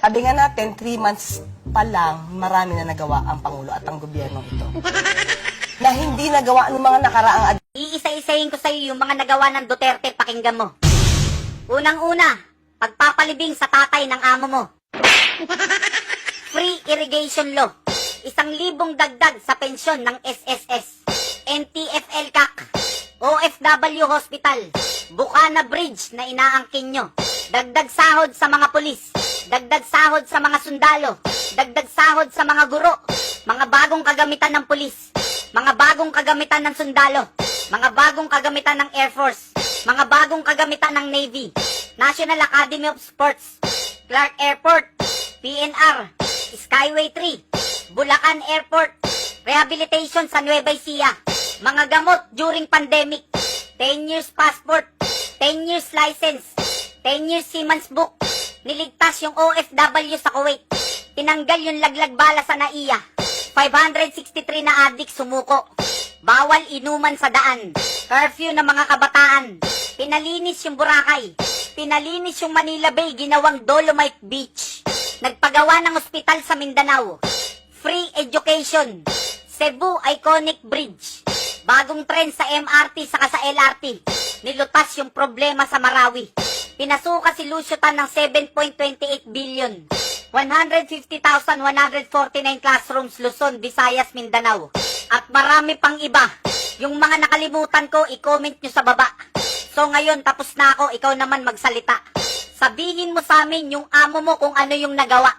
Sabi nga natin, 3 months pa lang, marami na nagawa ang Pangulo at ang gobyerno ito. Na hindi nagawa ng mga nakaraang Iisa-isahin ko sa'yo yung mga nagawa ng Duterte, pakinggan mo. Unang-una, pagpapalibing sa tatay ng amo mo. Free irrigation law. 1,000 dagdag sa pensyon ng SSS. NTFL CAC. OFW Hospital. Bukana Bridge na inaangkin nyo. Dagdag sahod sa mga pulis. Dagdag sahod sa mga sundalo. Dagdag sahod sa mga guro. Mga bagong kagamitan ng pulis. Mga bagong kagamitan ng sundalo. Mga bagong kagamitan ng Air Force. Mga bagong kagamitan ng Navy. National Academy of Sports. Clark Airport. PNR. Skyway 3. Bulacan Airport. Rehabilitation sa Nueva Ecija. Mga gamot during pandemic. 10 years passport. 10 years license. 10 years Siemens book. Niligtas yung OFW sa Kuwait. Tinanggal yung laglag bala sa NAIA. 563 na adik sumuko. Bawal inuman sa daan. Curfew ng mga kabataan. Pinalinis yung Boracay. Pinalinis yung Manila Bay, ginawang Dolomite Beach. Nagpagawa ng ospital sa Mindanao. Free education. Cebu Iconic Bridge. Bagong tren sa MRT saka sa LRT. Nilutas yung problema sa Marawi. Pinasuka si Lucio Tan ng 7.28 billion. 150,149 classrooms Luzon, Visayas, Mindanao. At marami pang iba. Yung mga nakalimutan ko, i-comment nyo sa baba. So ngayon, tapos na ako, ikaw naman magsalita. Sabihin mo sa amin yung amo mo kung ano yung nagawa.